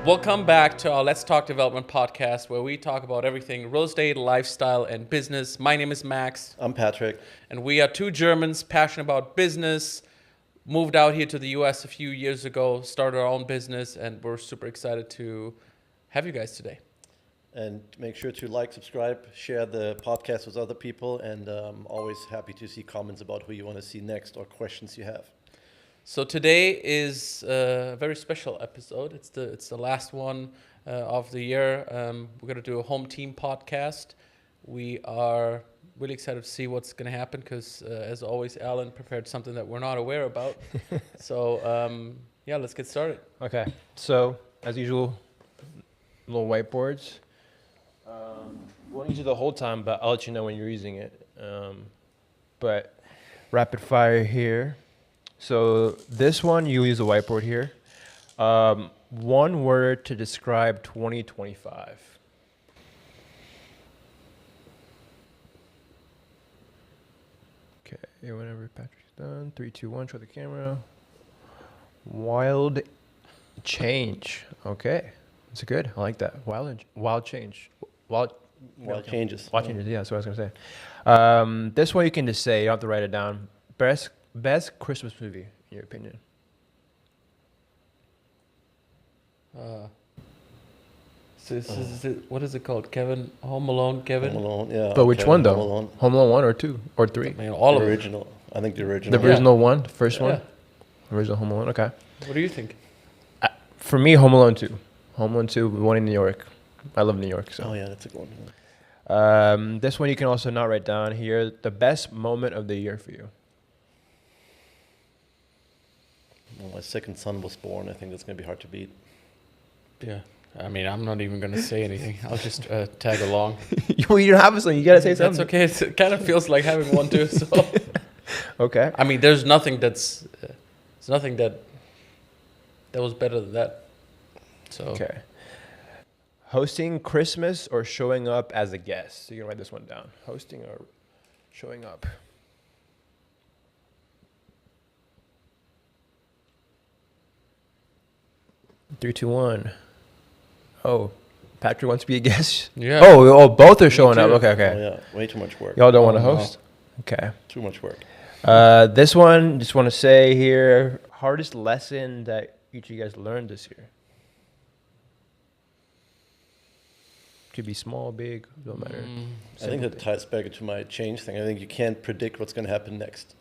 Welcome back to our Let's Talk Development podcast, where we talk about everything real estate, lifestyle, and business. My name is Max. I'm Patrick. And we are two Germans passionate about business, moved out here to the US a few years ago, started our own business, and we're super excited to have you guys today. And make sure to like, subscribe, share the podcast with other people, and always happy to see comments about who you want to see next or questions you have. So today is a very special episode. It's the last one of the year. We're going to do a home team podcast. We are really excited to see what's going to happen because, as always, Alan prepared something that we're not aware about. So, let's get started. Okay. So, as usual, little whiteboards. Won't use it the whole time, but I'll let you know when you're using it. But rapid fire here. So this one, you use a whiteboard here. One word to describe 2025. Okay, whenever Patrick's done. 3, 2, 1, show the camera. Wild change. Okay, that's good. I like that. Wild change. Wild changes. Wild changes, yeah, that's what I was going to say. This one you can just say, you don't have to write it down. Best Christmas movie, in your opinion? What is it called? Kevin? Home Alone, Kevin? Home Alone, yeah. But which one, though? Home Alone. Home Alone 1 or 2 or 3? I mean, all The of original. I think the original. The original one, the first one? Yeah. Original Home Alone, okay. What do you think? For me, Home Alone 2. Home Alone 2, one in New York. I love New York, so. Oh, yeah, that's a good one. This one you can also not write down here. The best moment of the year for you. Well, my second son was born. I think that's going to be hard to beat. Yeah. I mean, I'm not even going to say anything. I'll just tag along. You don't have a son. You got to say something. That's okay. It kind of feels like having one too. So. Okay. I mean, there's nothing that was better than that. So. Okay. Hosting Christmas or showing up as a guest? So you can write this one down. Hosting or showing up. Three, two, one. Oh, Patrick wants to be a guest? Yeah. Oh, both are showing up. Okay. Oh, yeah, way too much work. Y'all don't want to host? No. Okay. Too much work. This one, just want to say here, hardest lesson that each of you guys learned this year? Could be small, big, don't matter. I think that ties back into my change thing. I think you can't predict what's going to happen next.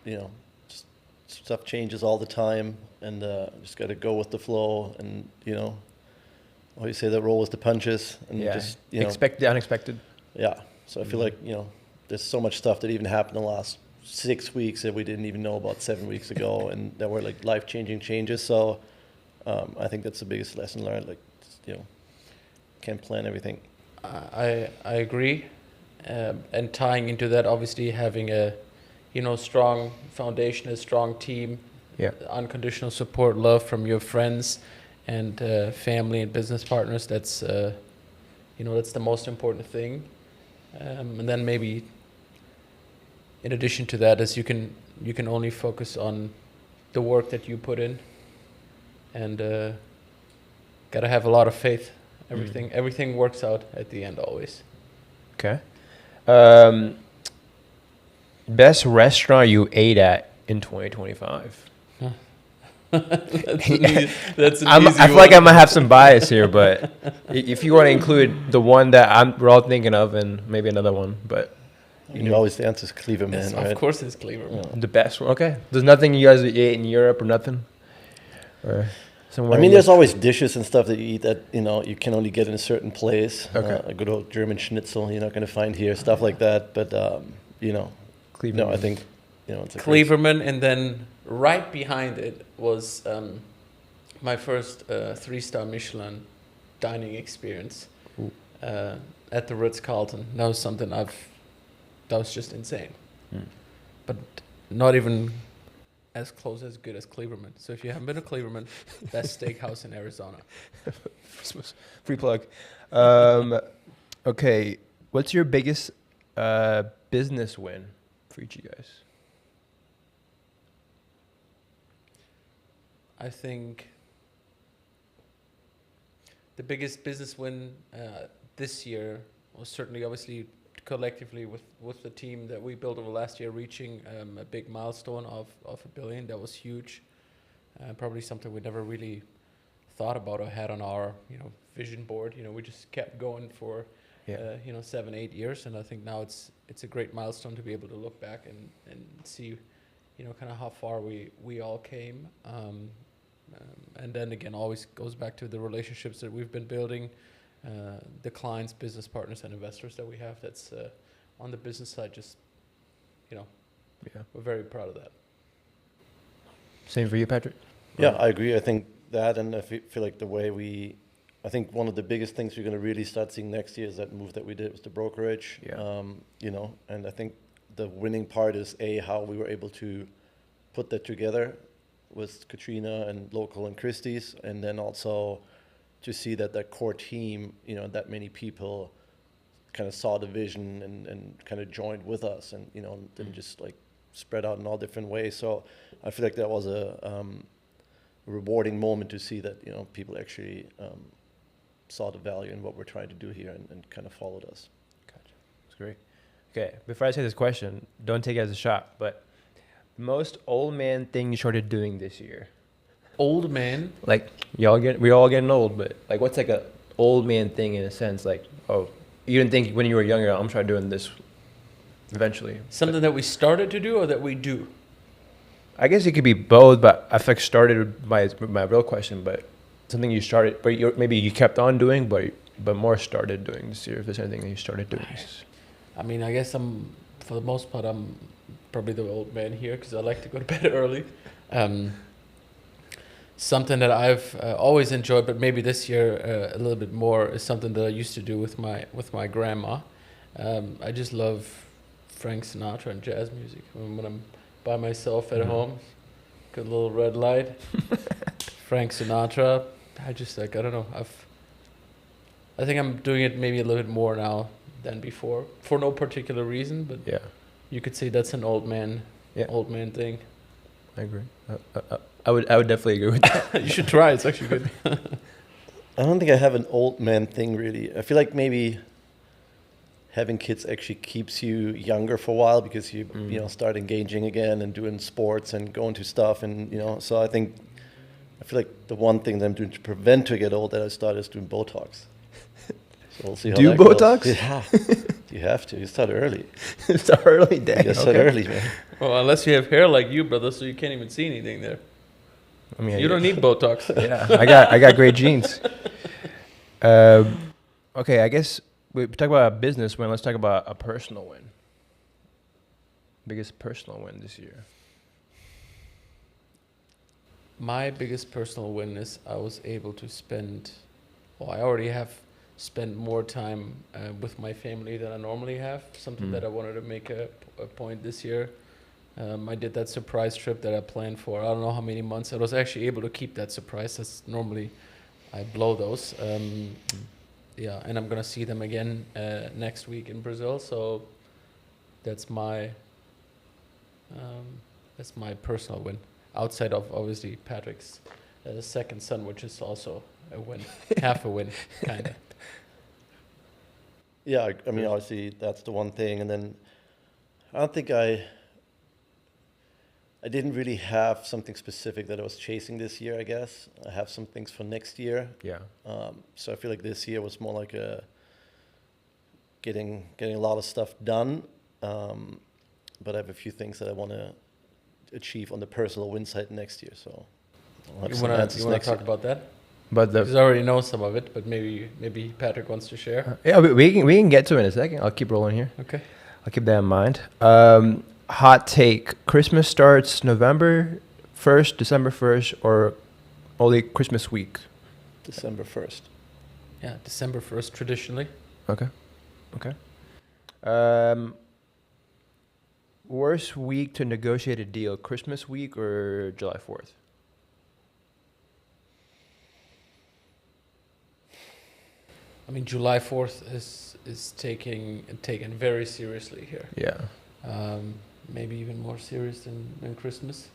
You know, just stuff changes all the time, and just got to go with the flow. And how you say that, roll with the punches, and just expect the unexpected. Yeah. So I feel like there's so much stuff that even happened in the last 6 weeks that we didn't even know about 7 weeks ago, and that were like life-changing changes. So I think that's the biggest lesson learned. Like can't plan everything. I agree, and tying into that, obviously having a strong foundation, a strong team, unconditional support, love from your friends and family and business partners. That's that's the most important thing. And then maybe in addition to that, is you can only focus on the work that you put in, and gotta have a lot of faith. Everything works out at the end always. Okay. Best restaurant you ate at in 2025? That's an easy I feel like I might have some bias here, but if you want to include the one that we're all thinking of and maybe another one, but always the answer is Cleveland, right? Of course it's Cleveland. The best one. Okay. There's nothing you guys ate in Europe or nothing? Or somewhere? I mean, there's always dishes and stuff that you eat that you can only get in a certain place. Okay. A good old German schnitzel you're not going to find here, stuff like that. But Cleveland. no, I think it's a Cleveland, and then right behind it was my first 3-star Michelin dining experience at the Ritz-Carlton. That was something that was just insane, but not even as close as good as Cleveland. So if you haven't been to Cleveland, best steakhouse in Arizona. Free plug. Okay, what's your biggest business win for each of you guys? I think the biggest business win this year was certainly obviously collectively with the team that we built over last year, reaching a big milestone of $1 billion. That was huge. Probably something we never really thought about or had on our vision board. We just kept going for 7-8 years, and I think now it's a great milestone to be able to look back and see kind of how far we all came. And then again, always goes back to the relationships that we've been building, the clients, business partners, and investors that we have. That's on the business side, just we're very proud of that. Same for you, Patrick? Yeah, I agree. I think that, and I feel like I think one of the biggest things we're going to really start seeing next year is that move that we did with the brokerage. Yeah. And I think the winning part is how we were able to put that together with Katrina and Local and Christie's, and then also to see that core team, that many people kind of saw the vision and kind of joined with us, and didn't just like spread out in all different ways. So I feel like that was a rewarding moment to see that people actually saw the value in what we're trying to do here and kind of followed us. Gotcha. That's great. Okay, before I say this question, don't take it as a shot, but most old man thing you started doing this year? Old man? Like, we're all getting old, but like, what's like a old man thing in a sense? Like, oh, you didn't think when you were younger, I'm trying doing this eventually. Something that we started to do or that we do? I guess it could be both, but I think started my real question, but something you started, but maybe you kept on doing, but more started doing this year. If there's anything that you started doing. I mean, I guess for the most part, I'm probably the old man here because I like to go to bed early. Something that I've always enjoyed, but maybe this year a little bit more, is something that I used to do with my grandma. I just love Frank Sinatra and jazz music. When I'm by myself at home, got a little red light, Frank Sinatra. I don't know. I think I'm doing it maybe a little bit more now than before, for no particular reason, but yeah, you could say that's an old man thing. I agree. I would definitely agree with that. You should try. It's actually good. I don't think I have an old man thing really. I feel like maybe having kids actually keeps you younger for a while because you start engaging again and doing sports and going to stuff, and so I feel like the one thing that I'm doing to prevent to get old that I started is doing Botox. So we'll see how that Botox? Goes. Yeah, you have to. You start early. Start early, dang. You start early, man. Well, unless you have hair like you, brother, so you can't even see anything there. I mean, you don't need Botox. Yeah, I got great genes. Okay, I guess we talk about a business win. Let's talk about a personal win. Biggest personal win this year. My biggest personal win is I was able to I already have spent more time with my family than I normally have. Something that I wanted to make a point this year. I did that surprise trip that I planned for I don't know how many months. I was actually able to keep that surprise. That's normally I blow those. Yeah, and I'm gonna see them again next week in Brazil. So that's my personal win. Outside of obviously Patrick's second son, which is also a win, half a win, kind of. Yeah, I mean, obviously that's the one thing, and then I don't think I didn't really have something specific that I was chasing this year. I guess I have some things for next year. Yeah. So I feel like this year was more like getting a lot of stuff done, but I have a few things that I want to achieve on the personal win side next year. So you want to talk about that? But because I already know some of it, but maybe Patrick wants to share. Yeah, we can get to it in a second. I'll keep rolling here. Okay. I'll keep that in mind. Hot take: Christmas starts November 1st, December 1st, or only Christmas week? December 1st. Yeah, December 1st traditionally. Okay. Worst week to negotiate a deal: Christmas week or July 4th? I mean, July 4th is taken very seriously here. Yeah. Maybe even more serious than Christmas.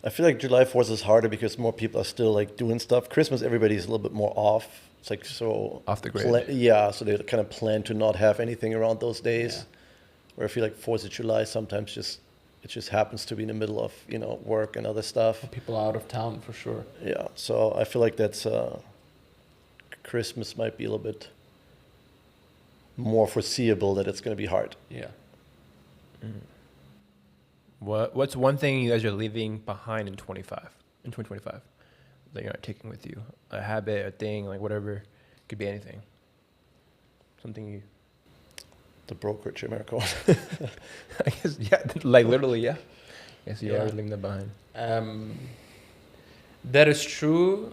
I feel like July 4th is harder because more people are still like doing stuff. Christmas, everybody's a little bit more off. It's like so Off the grid. Yeah, so they kind of plan to not have anything around those days. Yeah. Where I feel like 4th of July sometimes it just happens to be in the middle of work and other stuff. People out of town for sure. Yeah, so I feel like that's Christmas might be a little bit more foreseeable that it's going to be hard. Yeah. What's one thing you guys are leaving behind in 2025 that you're not taking with you? A habit, a thing, like whatever. Could be anything. Something you... The brokerage, America. I guess, yeah, like literally, yeah. Yes, you Yeah. are leaving that behind. That is true.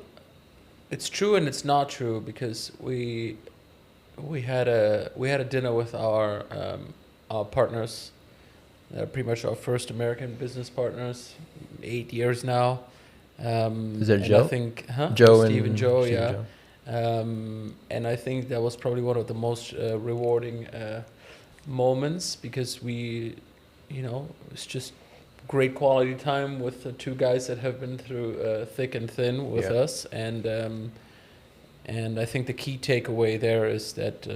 It's true and it's not true because we had a dinner with our partners. Pretty much our first American business partners, 8 years now. Is that and Joe? I think, Joe Steve and Joe, Steve yeah. and Joe. And I think that was probably one of the most rewarding moments because it's just great quality time with the two guys that have been through thick and thin with Yeah. us. And I think the key takeaway there is that,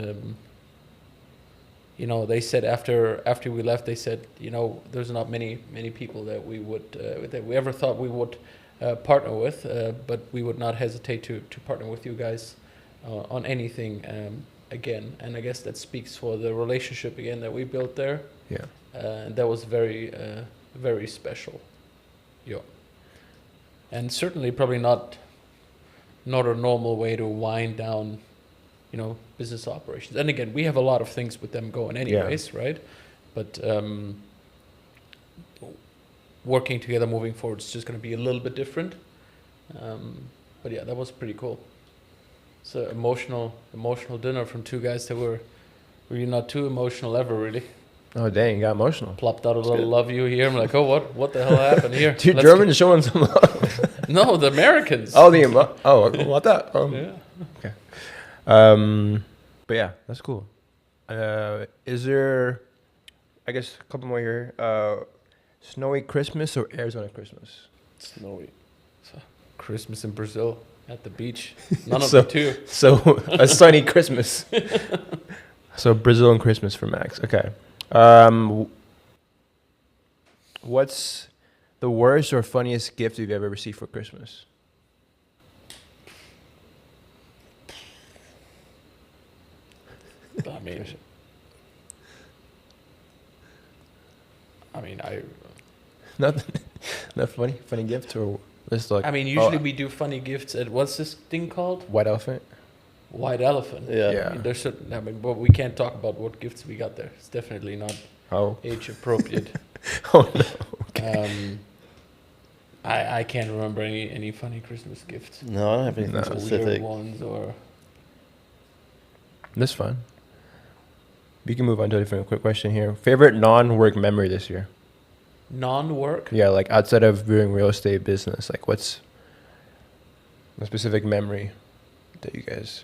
they said after we left, they said, there's not many people that we would, that we ever thought we would partner with, but we would not hesitate to partner with you guys on anything again. And I guess that speaks for the relationship again that we built there. Yeah. And that was very, very special. Yeah. And certainly probably not a normal way to wind down, business operations. And again, we have a lot of things with them going anyways, right? But working together moving forward is just going to be a little bit different. But yeah, that was pretty cool. It's an emotional dinner from two guys that were really not too emotional ever, really. Oh, dang, you got emotional. Plopped out a little good. love you here. I'm like, oh, what the hell happened here? Dude, Let's Germans showing some love. No, the Americans. Oh, what that? Yeah. But yeah, that's cool. Is there, I guess, a couple more here. Snowy Christmas or Arizona Christmas? Snowy. Christmas in Brazil at the beach. None of So- the two. So a sunny Christmas. So Brazil and Christmas for Max. Okay. What's the worst or funniest gift you've ever received for Christmas? I Nothing. Not funny gift or just like. usually we do funny gifts at what's this thing called? White elephant. White Elephant. Yeah. Yeah. There's certain, but we can't talk about what gifts we got there. It's definitely not Oh. age appropriate. Oh no. Okay. I can't remember any funny Christmas gifts. No, I don't have anything No. Weird specific. ones or That's fine. We can move on to a different quick question here. Favorite non-work memory this year? non-work. Yeah, like outside of doing real estate business, like what's a specific memory that you guys,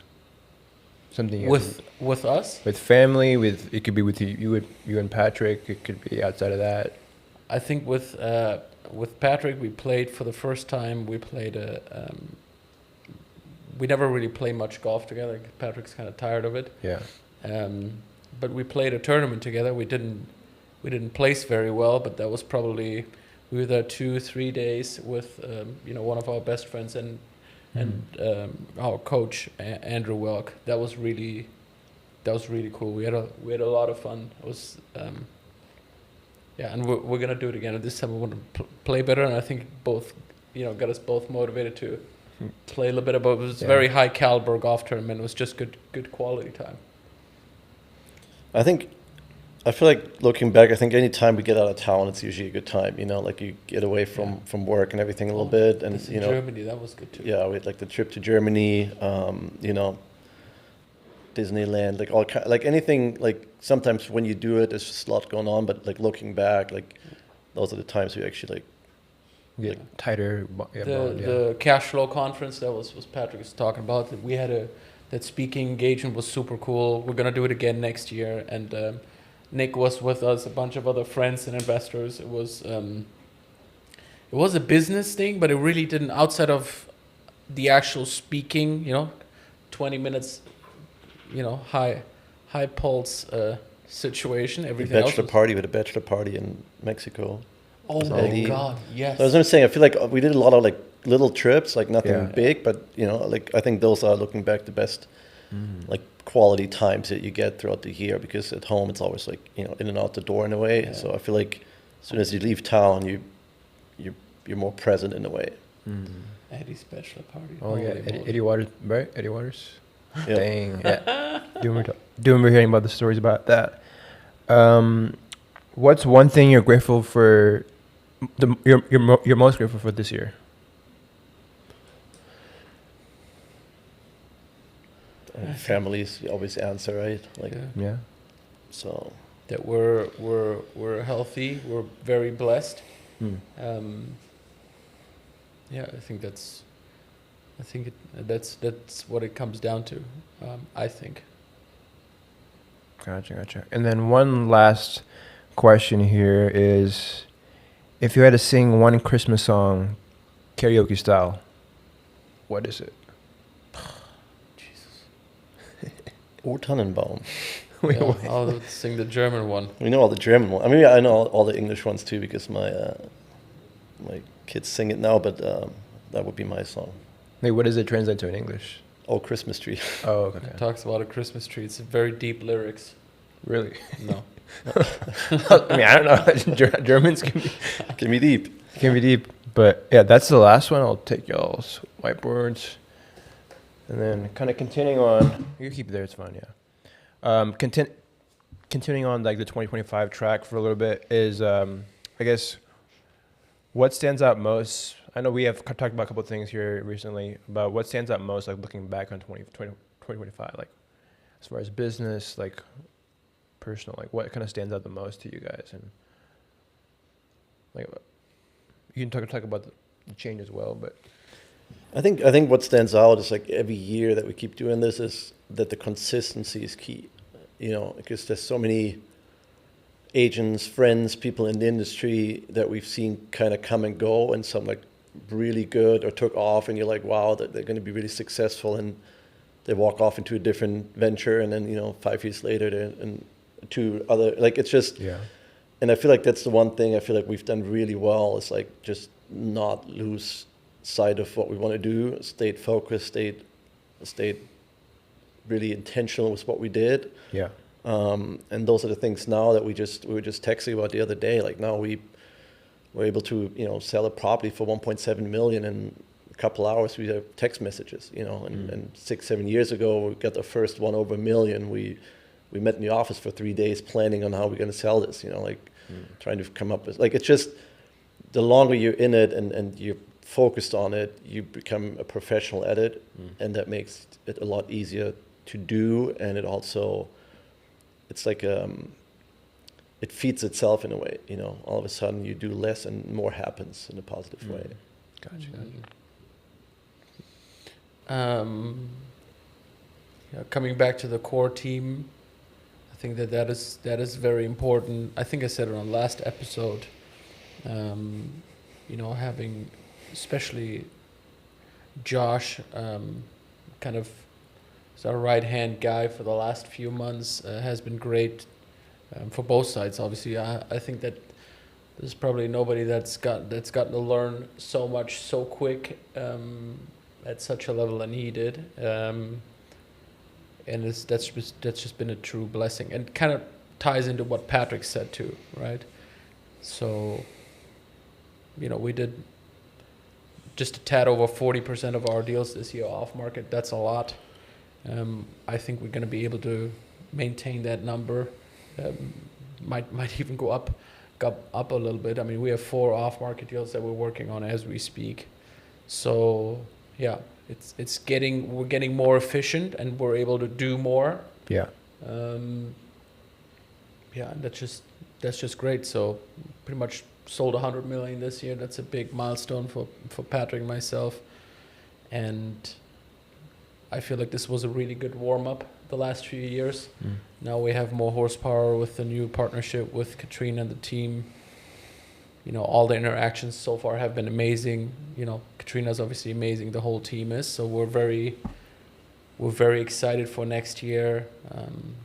something you guys With us, with family, with it could be with you and Patrick. It could be outside of that. I think with Patrick, we played for the first time. We played we never really play much golf together. Patrick's kind of tired of it. Yeah. But we played a tournament together. We didn't place very well, but that was probably, we were there 2-3 days with one of our best friends and our coach Andrew Welk. That was really cool. We had a lot of fun. It was and we're gonna do it again. And this time we want to play better, and I think both got us both motivated to play a little bit. But it was very high caliber golf tournament. It was just good quality time. I feel like looking back, I think any time we get out of town, it's usually a good time. Like you get away from work and everything a little bit, and In Germany, that was good too. Yeah, we had like the trip to Germany, Disneyland, like all like anything. Like sometimes when you do it, there's just a lot going on. But like looking back, like those are the times we actually Get tighter. The cash flow conference that was Patrick was talking about. We had that speaking engagement was super cool. We're gonna do it again next year, and Nick was with us, a bunch of other friends and investors. It it was a business thing, but it really didn't, outside of the actual speaking, 20 minutes, high pulse situation. Everything else Bachelor was, party with a bachelor party in Mexico. oh Was my Eddie. God, yes. So as I'm saying, I feel like we did a lot of like little trips, like nothing Yeah. big, but like I think those are, looking back, the best like quality times that you get throughout the year, because at home it's always like in and out the door in a way. Yeah. So I feel like as soon as you leave town, you're more present in a way. Eddie's bachelor party. Oh yeah, Holy moly. Eddie Waters, right? Eddie Waters. Yeah. Dang. Yeah. Do remember hearing about the stories about that. What's one thing you're grateful for? You're most grateful for this year? Families, you always answer, right? Like Yeah. Yeah. so. That we're healthy, we're very blessed. Yeah, I think that's what it comes down to. I think. Gotcha. And then one last question here is, if you had to sing one Christmas song, karaoke style, what is it? Jesus. O Tannenbaum. Yeah, I'll sing the German one. We know all the German ones. I mean, I know all the English ones too, because my kids sing it now. But that would be my song. Wait, what does it translate to in English? Oh, Christmas tree. Oh, okay. It talks about a Christmas tree. It's very deep lyrics. Really? No. I mean, I don't know. Germans Give me deep. can be deep, but yeah, that's the last one. I'll take y'all's whiteboards, and then kind of continuing on. You keep it there. It's fine. Yeah. Continuing on like the 2025 track for a little bit is, I guess, what stands out most. I know we have talked about a couple of things here recently about what stands out most, like looking back on 2025, like as far as business, like personal, like what kind of stands out the most to you guys, and like you can talk about the change as well, but I think what stands out is like every year that we keep doing this is that the consistency is key. Because there's so many agents, friends, people in the industry that we've seen kind of come and go, and some like really good or took off, and you're like, wow, that they're going to be really successful, and they walk off into a different venture, and then 5 years later they're in two other, like it's just, yeah. and I feel like that's the one thing I feel like we've done really well, is like just not lose sight of what we want to do, stayed focused, stayed really intentional with what we did. Yeah. And those are the things now that we were just texting about the other day. Like now we're able to, sell a property for 1.7 million in a couple hours. We have text messages, and 6-7 years ago we got the first one over $1 million. We met in the office for 3 days planning on how we're going to sell this, trying to come up with, like, it's just the longer you're in it and you're focused on it, you become a professional at it, and that makes it a lot easier to do. And it also, it's like it feeds itself in a way. All of a sudden you do less and more happens in a positive way. Gotcha. Coming back to the core team, I think that is very important. I think I said it on last episode. Having especially Josh, kind of as our right-hand guy for the last few months, has been great for both sides. Obviously, I think that there's probably nobody that's gotten to learn so much so quick at such a level than he did, and that's just been a true blessing, and kind of ties into what Patrick said too, right? So, we did just a tad over 40% of our deals this year off market. That's a lot. I think we're going to be able to maintain that number. Might even go up a little bit. I mean, we have 4 off market deals that we're working on as we speak. So yeah, we're getting more efficient, and we're able to do more. Yeah. And that's just great. So pretty much sold 100 million this year. That's a big milestone for Patrick and myself, and I feel like this was a really good warm-up the last few years. Now we have more horsepower with the new partnership with Katrina and the team. all the interactions so far have been amazing. Katrina's obviously amazing. The whole team is. So we're very excited for next year.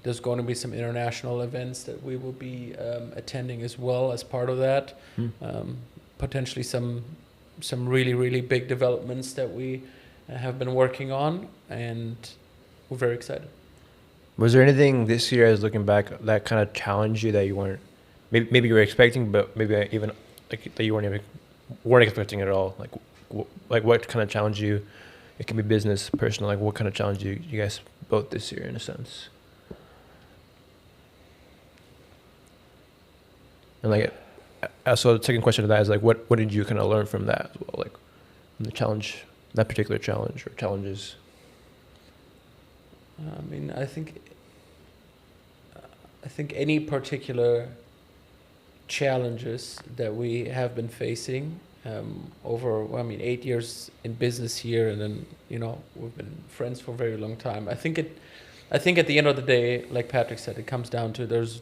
There's going to be some international events that we will be attending as well as part of that. Potentially some really, really big developments that we have been working on, and we're very excited. Was there anything this year, as looking back, that kind of challenged you that you weren't, maybe you were expecting, but maybe even like that you weren't expecting at all? Like what kind of challenged you? It can be business, personal. Like what kind of challenge you guys both this year, in a sense? And so the second question to that is what did you kind of learn from that as well? Like from the challenge, that particular challenge or challenges. I think any particular challenges that we have been facing over 8 years in business here, and then we've been friends for a very long time. I think at the end of the day, like Patrick said, it comes down to there's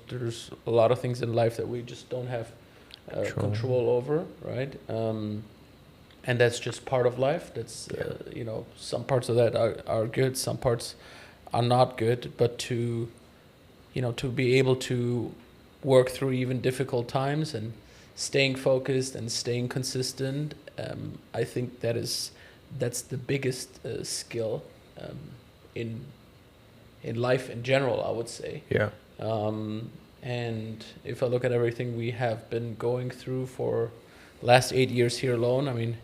a lot of things in life that we just don't have control over, right? And that's just part of life. That's some parts of that are good, some parts are not good, but to be able to work through even difficult times and staying focused and staying consistent, I think that's the biggest skill in life in general, I would say. Yeah. And if I look at everything we have been going through for last 8 years here alone,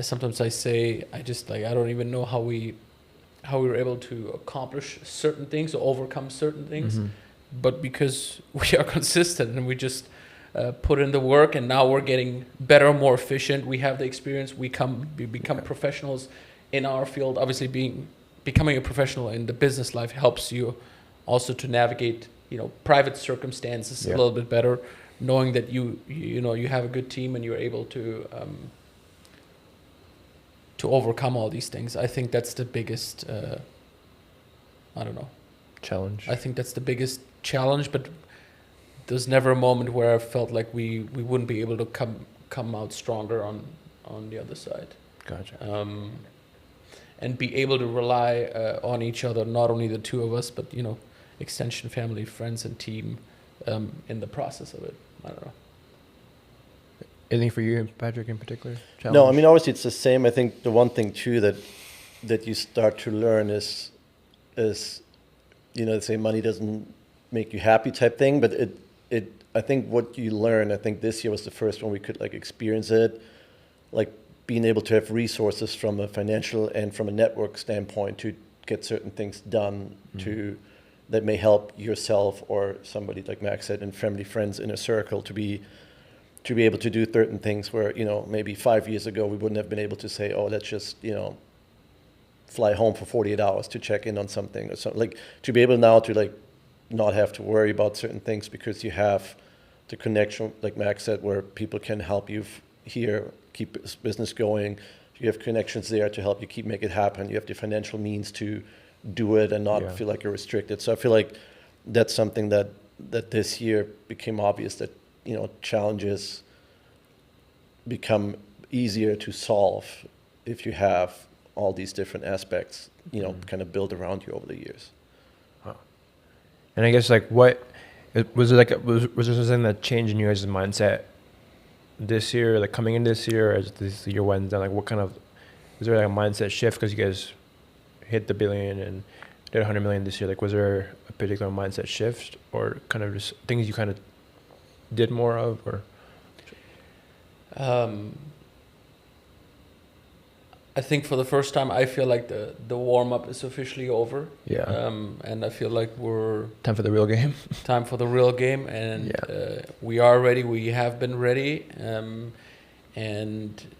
sometimes I say I don't even know how we were able to accomplish certain things or overcome certain things, but because we are consistent and we just put in the work, and now we're getting better, more efficient. We have the experience. We become professionals in our field. Obviously, becoming a professional in the business life helps you also to navigate private circumstances a little bit better, knowing that you have a good team and you're able to overcome all these things. I think that's the biggest challenge. I think that's the biggest challenge, but there's never a moment where I felt like we wouldn't be able to come out stronger on the other side. Gotcha. And be able to rely on each other, not only the two of us, but extension family, friends, and team in the process of it. I don't know. Anything for you, Patrick, in particular? Challenge? No, obviously it's the same. I think the one thing too that you start to learn is they say money doesn't make you happy type thing, but it I think what you learn, I think this year was the first one we could experience it, being able to have resources from a financial and from a network standpoint to get certain things done that may help yourself or somebody, like Max said, and family, friends in a circle to be able to do certain things where, maybe 5 years ago we wouldn't have been able to say, oh, let's just, fly home for 48 hours to check in on something or something. To be able now to not have to worry about certain things because you have the connection, like Max said, where people can help you here, keep business going. You have connections there to help you make it happen. You have the financial means to do it and not feel like you're restricted. So I feel like that's something that this year became obvious, that challenges become easier to solve if you have all these different aspects, kind of built around you over the years. Wow. And I guess what was it was there something that changed in your guys' mindset this year, coming in this year, as this year went down? What kind of, was there a mindset shift because you guys hit the billion and did 100 million this year? Was there a particular mindset shift, or kind of just things you kind of did more of, or? I think for the first time, I feel like the warm up is officially over. Yeah. And I feel like we're time for the real game. Time for the real game, and we are ready. We have been ready, and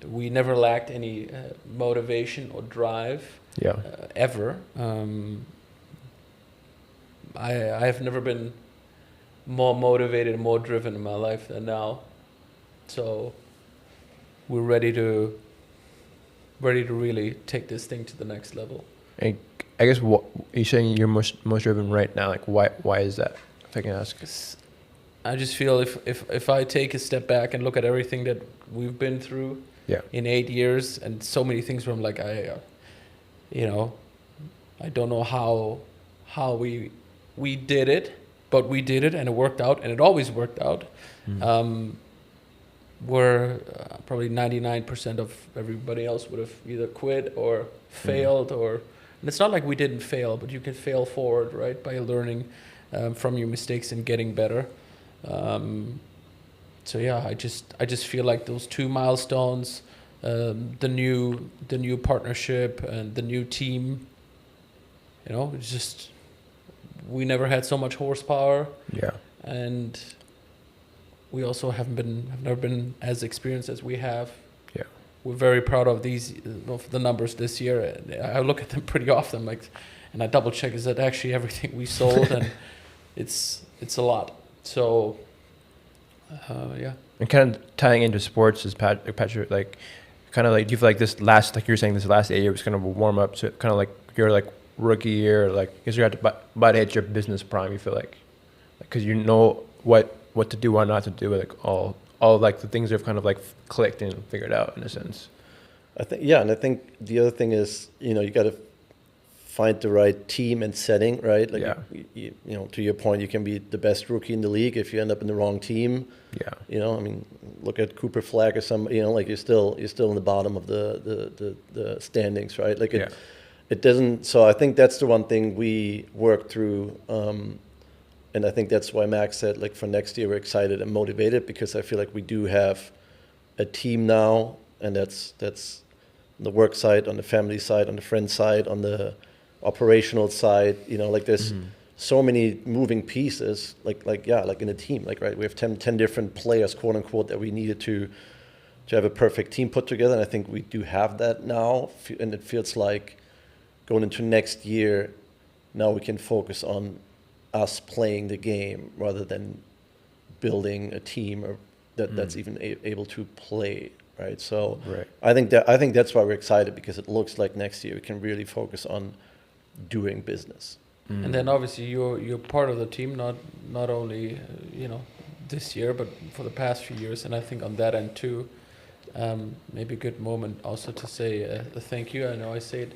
we never lacked any motivation or drive. Yeah. Ever. I have never been more motivated and more driven in my life than now. So we're ready to really take this thing to the next level. And I guess what you're saying, you're most driven right now. Why is that, if I can ask? I just feel if I take a step back and look at everything that we've been through in 8 years, and so many things where I'm like, I don't know how we did it, but we did it and it worked out, and it always worked out. Where probably 99% of everybody else would have either quit or failed, and it's not like we didn't fail, but you can fail forward, right, by learning from your mistakes and getting better. So yeah, I just feel like those 2 milestones, the new partnership and the new team, it's just, we never had so much horsepower. Yeah. And we also have never been as experienced as we have. Yeah. We're very proud of the numbers this year. I look at them pretty often, and I double check, is that actually everything we sold? And it's a lot. So, yeah. And kind of tying into sports is Patrick, kind of like, do you feel like this last, like you were saying, this last 8 years was kind of a warm up to kind of like your like rookie year, like, I guess you're at about to hit your business prime, you feel like, because you know what to do, what not to do, like all like the things that have kind of like clicked and figured out in a sense. I think the other thing is, you got to find the right team and setting, right? Like, to your point, you can be the best rookie in the league if you end up in the wrong team. Yeah. I mean, look at Cooper Flag or some, like you're still in the bottom of the standings, right? Like it doesn't. So I think that's the one thing we worked through. And I think that's why Max said, like, for next year, we're excited and motivated, because I feel like we do have a team now, and that's on the work side, on the family side, on the friend side, on the operational side. Like there's so many moving pieces, like in a team, like, right, we have 10 different players, quote unquote, that we needed to have a perfect team put together. And I think we do have that now, and it feels like going into next year, now we can focus on us playing the game rather than building a team or that's even able to play, right? So I think that's why we're excited, because it looks like next year we can really focus on doing business. And then obviously you're part of the team, not only this year, but for the past few years. And I think on that end too, maybe a good moment also to say a thank you. I know I say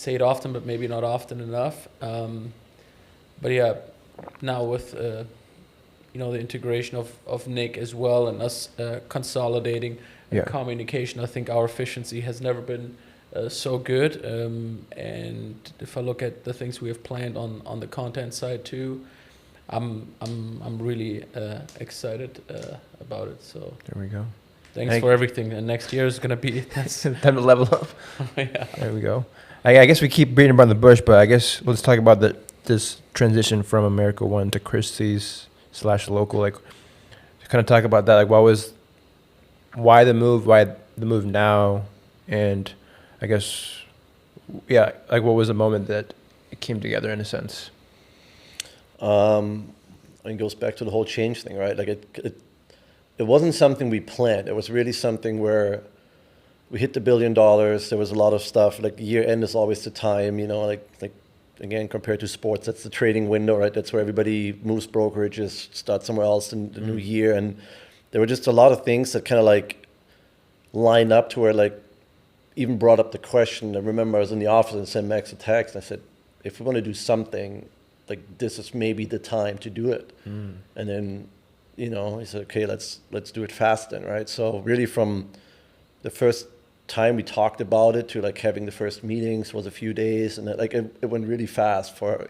it often, but maybe not often enough. But yeah, now with the integration of Nick as well, and us consolidating communication, I think our efficiency has never been so good. And if I look at the things we have planned on the content side too, I'm really excited about it. So there we go. Thanks for everything. And next year is gonna be time to level up. Yeah. There we go. I guess we keep beating around the bush, but I guess let's talk about this transition from America One to Christie's / local. Like, kind of talk about that. Like, why the move now, and I guess, like, what was the moment that it came together in a sense? It goes back to the whole change thing, right? Like it wasn't something we planned. It was really something where we hit the $1 billion. There was a lot of stuff. Like, year end is always the time, like again, compared to sports, that's the trading window, right? That's where everybody moves brokerages, starts somewhere else in the new year. And there were just a lot of things that kind of like lined up to where, like, even brought up the question. I remember I was in the office and sent Max a text, and I said, if we want to do something, like, this is maybe the time to do it. And then, he said, okay, let's do it fast then, right? So really from the first time we talked about it to like having the first meetings was a few days, and it went really fast for,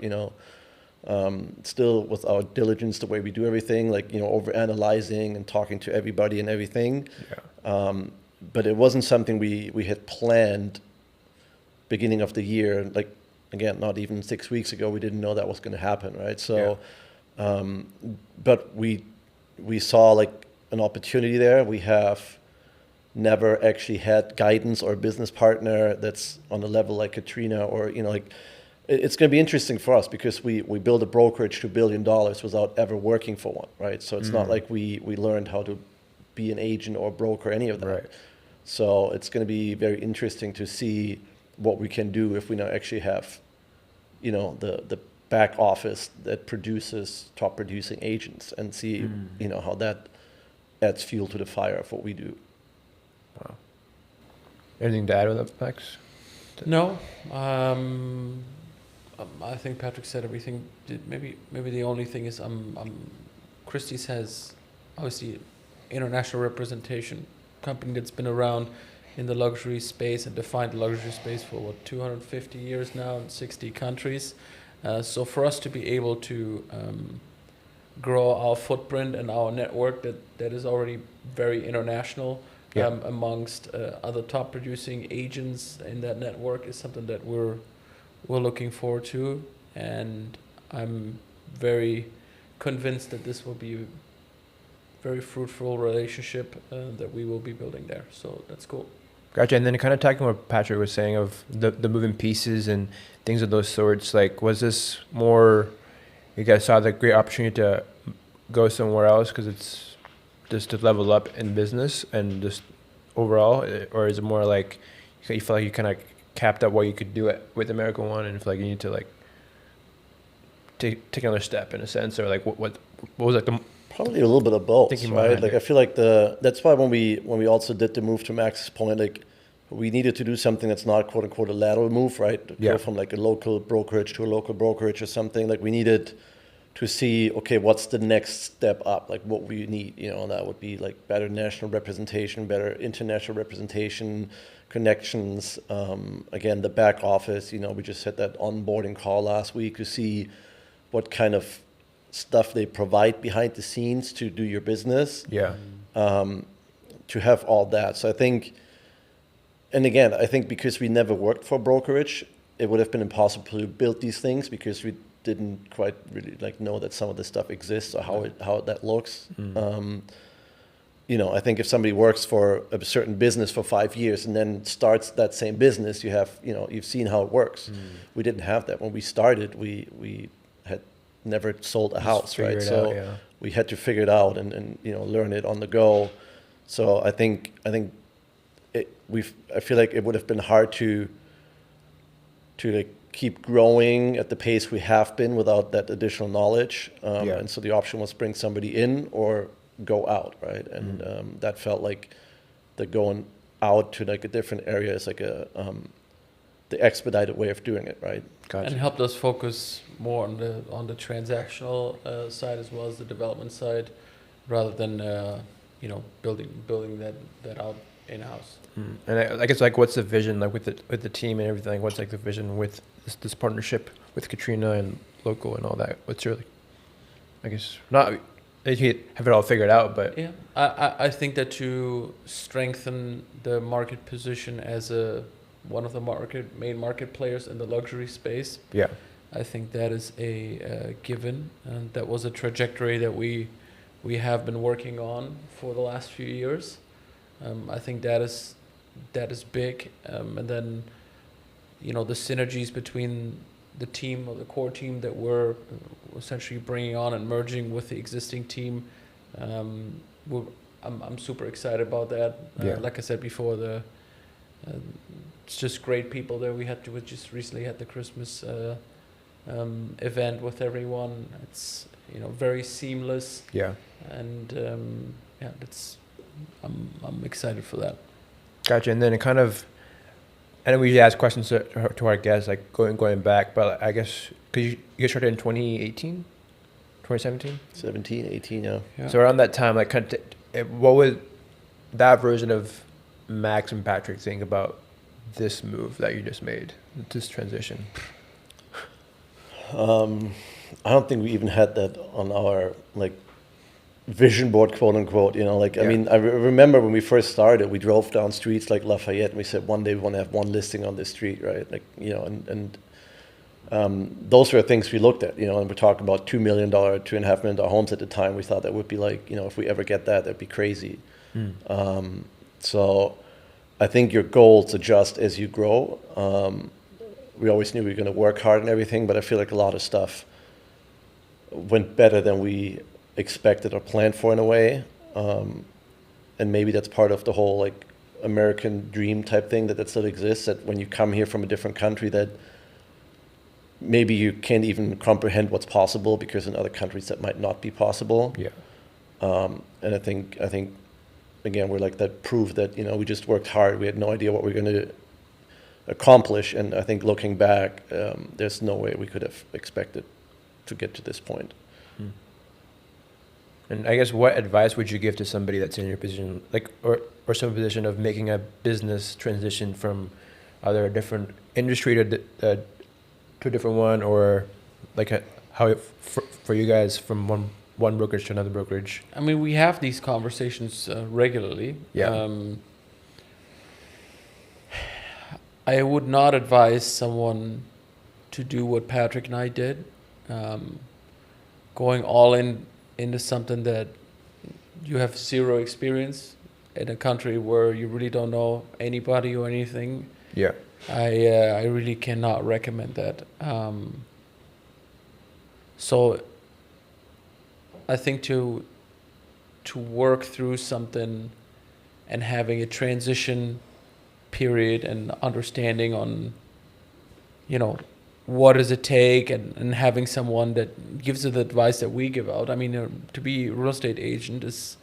still with our diligence, the way we do everything, like, over analyzing and talking to everybody and everything. But it wasn't something we had planned beginning of the year. Like, again, not even 6 weeks ago, we didn't know that was going to happen, right? So, but we saw like an opportunity there. We have never actually had guidance or a business partner that's on a level like Katrina, or, it's going to be interesting for us, because we build a brokerage to $1 billion without ever working for one, right? So it's not like we learned how to be an agent or a broker, any of that. Right. So it's going to be very interesting to see what we can do if we now actually have, the back office that produces top producing agents and see, how that adds fuel to the fire of what we do. Wow. Anything to add with that, Max? No, I think Patrick said everything. Maybe the only thing is Christie's has obviously international representation, company that's been around in the luxury space and defined the luxury space for 250 years now in 60 countries. So for us to be able to grow our footprint and our network that is already very international amongst other top producing agents in that network is something that we're looking forward to, and I'm very convinced that this will be a very fruitful relationship that we will be building there. So that's cool. Gotcha. And then kind of talking what Patrick was saying of the moving pieces and things of those sorts, like was this more, you guys saw the great opportunity to go somewhere else because it's just to level up in business and just overall, or is it more like you feel like you kind of capped up what you could do with American One and feel like you need to like take another step in a sense, or like what was like the probably a little bit of both, right? Like it. I feel like that's why when we also did the move, to Max's point, like we needed to do something that's not quote unquote a lateral move, right? Go from like a local brokerage to a local brokerage or something. Like we needed to see, okay, what's the next step up? Like what we need, and that would be like better national representation, better international representation, connections. Again, the back office, we just had that onboarding call last week to see what kind of stuff they provide behind the scenes to do your business. To have all that. So I think, and again, I think because we never worked for brokerage, it would have been impossible to build these things because we didn't quite really like know that some of this stuff exists or how that looks. I think if somebody works for a certain business for 5 years and then starts that same business, you've seen how it works. We didn't have that when we started. We had never sold a house, right? So we had to figure it out and learn it on the go. So I think I feel like it would have been hard to like keep growing at the pace we have been without that additional knowledge. And so the option was bring somebody in or go out, right? And that felt like the going out to like a different area is like the expedited way of doing it, right? Gotcha. And helped us focus more on the transactional side as well as the development side, rather than building that out in house. And I guess like what's the vision like with the team and everything? What's like the vision with this partnership with Katrina and local and all that? What's your, I guess not you have it all figured out, but I think that to strengthen the market position as one of the main market players in the luxury space, I think that is a given, and that was a trajectory that we have been working on for the last few years. I think that is big, and then the synergies between the team or the core team that we're essentially bringing on and merging with the existing team. I'm super excited about that. Like I said before, it's just great people there. We just recently had the Christmas event with everyone. It's very seamless. And I'm excited for that. Gotcha. And then it kind of, and we ask questions to our guests, like going back, but I guess because you started in 2018, 2017, 17, 18, yeah. So around that time, like what would that version of Max and Patrick think about this move that you just made, this transition? I don't think we even had that on our like vision board, quote unquote. I mean, I remember when we first started, we drove down streets like Lafayette and we said one day we want to have one listing on this street, right? Like, and those were things we looked at, and we're talking about $2 million, $2.5 million homes at the time. We thought that would be like, if we ever get that'd be crazy. So I think your goals adjust as you grow. We always knew we were going to work hard and everything, but I feel like a lot of stuff went better than we expected or planned for in a way. And maybe that's part of the whole like American dream type thing that still exists, that when you come here from a different country, that maybe you can't even comprehend what's possible because in other countries that might not be possible. Yeah. And I think again, we're like that proof that, we just worked hard. We had no idea what we were going to accomplish. And I think looking back, there's no way we could have expected to get to this point. And I guess what advice would you give to somebody that's in your position, like, or some position of making a business transition from either a different industry to a different one, or like for you guys from one brokerage to another brokerage? I mean, we have these conversations regularly. Yeah. I would not advise someone to do what Patrick and I did, going all into something that you have zero experience in a country where you really don't know anybody or anything. Yeah. I really cannot recommend that. So I think to work through something and having a transition period and understanding on, what does it take, and having someone that gives you the advice that we give out. I mean, to be a real estate agent is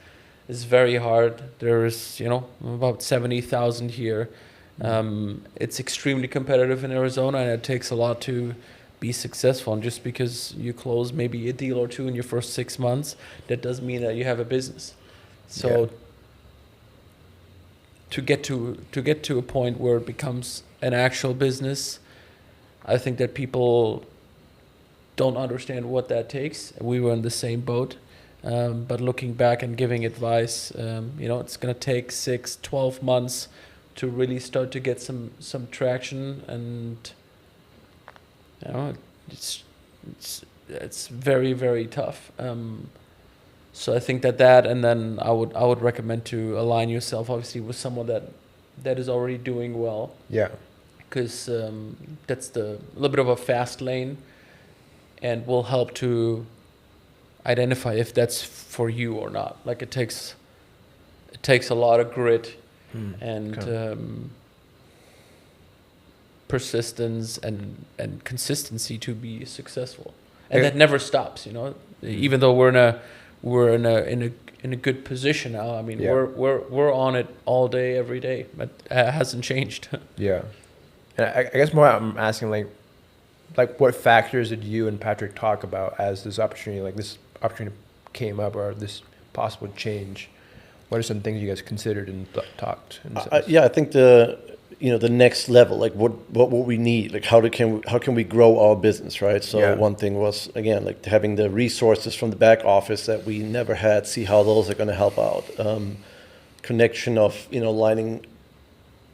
very hard. There's, about 70,000 here. It's extremely competitive in Arizona, and it takes a lot to be successful. And just because you close maybe a deal or two in your first 6 months, that doesn't mean that you have a business. So to get to a point where it becomes an actual business, I think that people don't understand what that takes. We were in the same boat. But looking back and giving advice, it's going to take 6-12 months to really start to get some traction, and it's very, very tough. So I think that, and then I would recommend to align yourself obviously with someone that is already doing well. Yeah. Because that's a little bit of a fast lane, and will help to identify if that's for you or not. Like it takes a lot of grit and persistence and consistency to be successful, and that never stops. Even though we're in a good position now. I mean, we're on it all day, every day, but it hasn't changed. Yeah. And I guess more I'm asking like what factors did you and Patrick talk about as this opportunity came up, or this possible change? What are some things you guys considered and talked? I think the next level, like what would we need? Like how can we grow our business, right? So one thing was, again, like having the resources from the back office that we never had, see how those are going to help out. Connection of, lining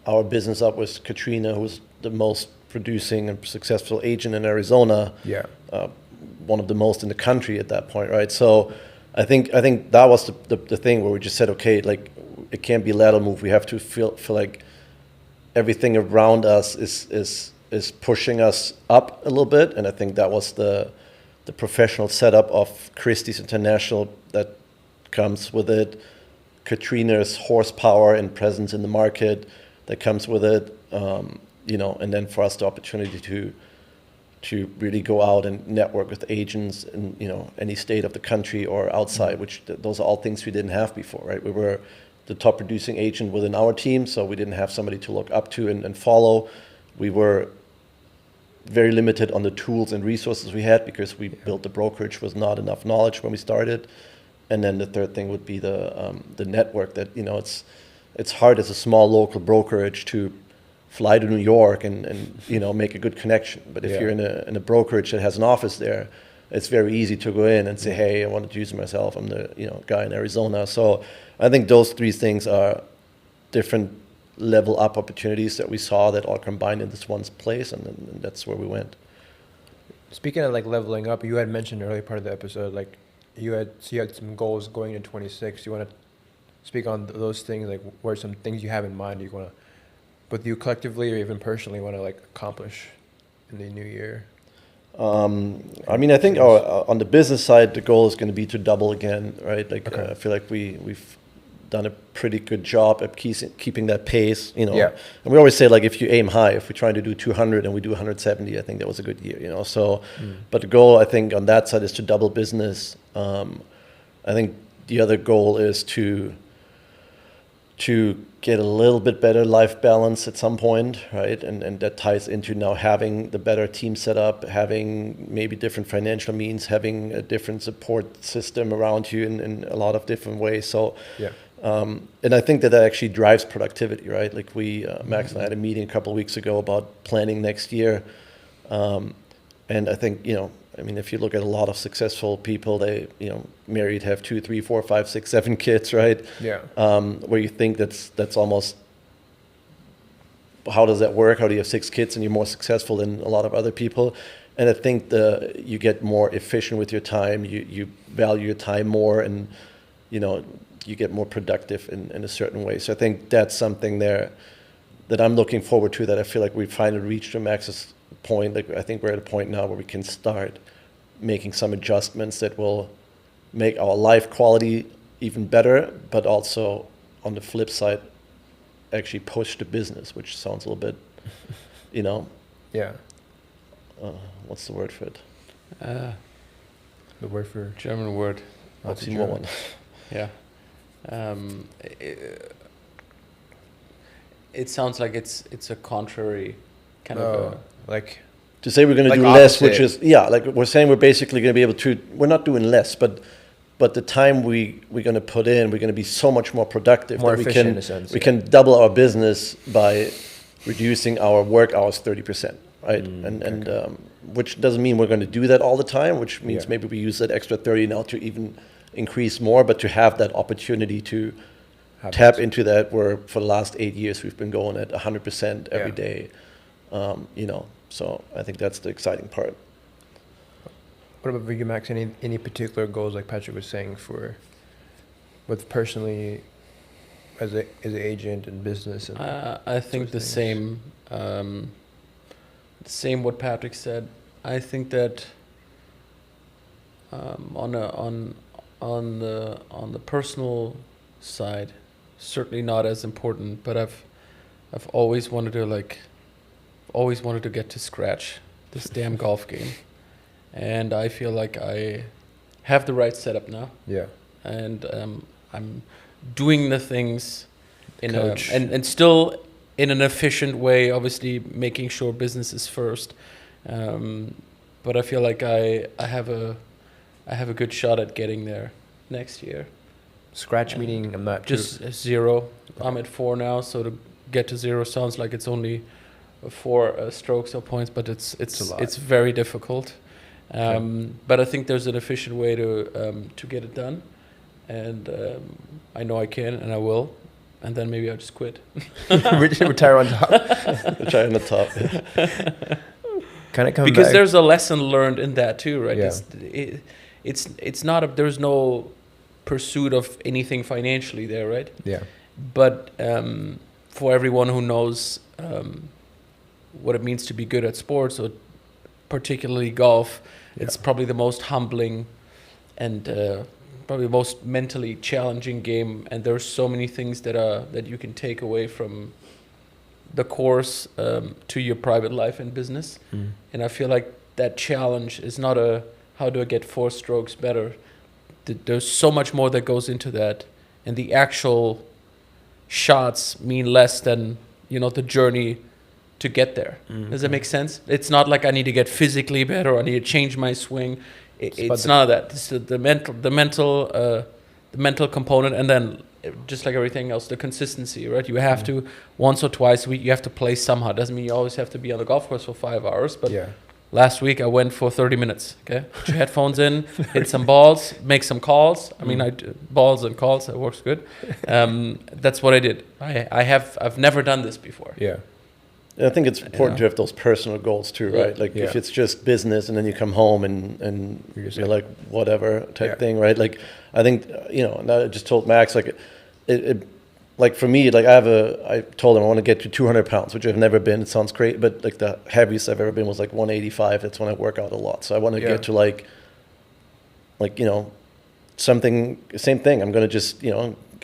our business up with Katrina, who's the most producing and successful agent in Arizona. Yeah. One of the most in the country at that point, right? So I think that was the thing where we just said, okay, like it can't be a lateral move. We have to feel like everything around us is pushing us up a little bit, and I think that was the professional setup of Christie's International that comes with it, Katrina's horsepower and presence in the market that comes with it, and then for us the opportunity to really go out and network with agents in any state of the country or outside, which those are all things we didn't have before, right? We were the top producing agent within our team, so we didn't have somebody to look up to and follow. We were very limited on the tools and resources we had because we built the brokerage with not enough knowledge when we started. And then the third thing would be the network that, it's hard as a small local brokerage to fly to New York and make a good connection. But if you're in a brokerage that has an office there, it's very easy to go in and say, hey, I want to use myself. I'm the guy in Arizona. So I think those three things are different level up opportunities that we saw that all combined in this one place, and that's where we went. Speaking of like leveling up, you had mentioned earlier part of the episode, like you had some goals going into 26. You want to speak on those things, like what are some things you have in mind you want to, both you collectively or even personally, want to like accomplish in the new year? I think on the business side, the goal is going to be to double again, right? Like I feel like we've done a pretty good job at keeping that pace, you know. Yeah. And we always say, like, if you aim high, if we're trying to do 200 and we do 170, I think that was a good year, you know. So, but the goal, I think, on that side is to double business. I think the other goal is to get a little bit better life balance at some point, right? And that ties into now having the better team set up, having maybe different financial means, having a different support system around you in a lot of different ways. So, and I think that actually drives productivity, right? Like Max and I had a meeting a couple of weeks ago about planning next year. And I think, you know, I mean, if you look at a lot of successful people, they, you know, married, have 2, 3, 4, 5, 6, 7 kids, right? Yeah. Where you think that's almost, how does that work? How do you have 6 kids and you're more successful than a lot of other people? And I think you get more efficient with your time. You value your time more, and, you know, you get more productive in a certain way. So I think that's something there that I'm looking forward to, that I feel like we finally reached to Max's point. Like, I think we're at a point now where we can start making some adjustments that will make our life quality even better, but also on the flip side, actually push the business, which sounds a little bit, you know. Yeah. What's the word for it? The word for German word. Oxymoron. Yeah. It sounds like it's a contrary kind of like, to say we're going to like do opposite. less, which is, like we're saying we're basically going to be able to, we're not doing less, but the time we're going to put in, we're going to be so much more productive. More that efficient in a sense. We can double our business by reducing our work hours 30%, right? Which doesn't mean we're going to do that all the time, which means maybe we use that extra 30 now to even increase more, but to have that opportunity to tap into that, where for the last 8 years we've been going at 100% every day. You know, so I think that's the exciting part. What about you, Max? Any particular goals, like Patrick was saying, for with personally as an agent and business? And I think the same. Same what Patrick said. I think that on the personal side, certainly not as important. But I've always wanted to get to scratch this damn golf game, and I feel like I have the right setup now. Yeah. And I'm doing the things Coach. and still in an efficient way, obviously making sure business is first. But I feel like I have a good shot at getting there next year. Scratch meaning I'm not just 0. I'm at 4 now, so to get to 0 sounds like it's only 4 strokes or points, but it's very difficult. But I think there's an efficient way to get it done, and I know I can, and I will. And then maybe I'll just quit. Retire on top. Retire on the top. Kind of come because back. there's a lesson learned in that too, right? Yeah. It's not there's no pursuit of anything financially there, right? Yeah. But for everyone who knows what it means to be good at sports, or particularly golf, it's probably the most humbling and probably the most mentally challenging game, and there's so many things that you can take away from the course to your private life and business. And I feel like that challenge is not how do I get 4 strokes better. There's so much more that goes into that, and the actual shots mean less than the journey to get there. Does that make sense? It's not like I need to get physically better or I need to change my swing. It's none of that. It's the mental component, and then just like everything else, the consistency, right? You have to once or twice a week. You have to play somehow. It doesn't mean you always have to be on the golf course for 5 hours. But last week I went for 30 minutes. Okay, put your headphones in, hit some balls, make some calls. I mean, balls and calls. That works good. That's what I did. I've never done this before. Yeah. I think it's important to have those personal goals too, right? Like if it's just business and then you come home and you're like whatever type thing, right? Like I think and I just told Max like it like for me, like I told him I want to get to 200 pounds, which I've never been. It sounds great, but like the heaviest I've ever been was like 185. That's when I work out a lot. So I want to get to like something, same thing. I'm going to just,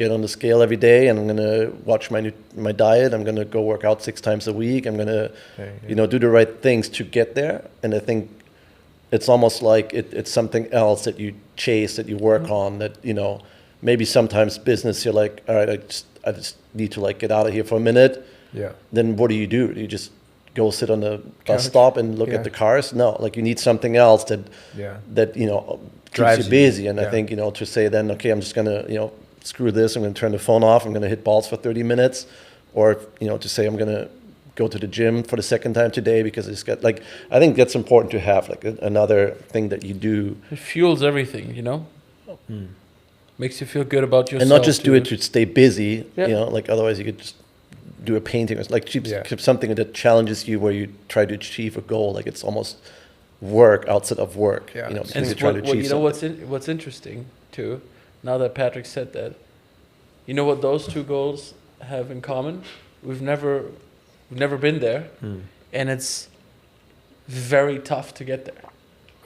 get on the scale every day, and I'm going to watch my diet. I'm going to go work out 6 times a week. I'm going to, do the right things to get there. And I think it's almost like it's something else that you chase, that you work on, that, maybe sometimes business, you're like, all right, I just need to like get out of here for a minute. Yeah. Then what do? You just go sit on the bus stop and look at the cars? No, like you need something else that keeps you busy. And I think, to say then, okay, I'm just going to, screw this. I'm going to turn the phone off. I'm going to hit balls for 30 minutes. Or, to say I'm going to go to the gym for the second time today because it's got like, I think that's important to have like another thing that you do. It fuels everything, Makes you feel good about yourself. And not just do it to stay busy, like otherwise you could just do a painting or like something that challenges you where you try to achieve a goal. Like it's almost work outside of work. Yeah. And you try to achieve what's interesting too, now that Patrick said that, you know what those two goals have in common? We've never been there, and it's very tough to get there.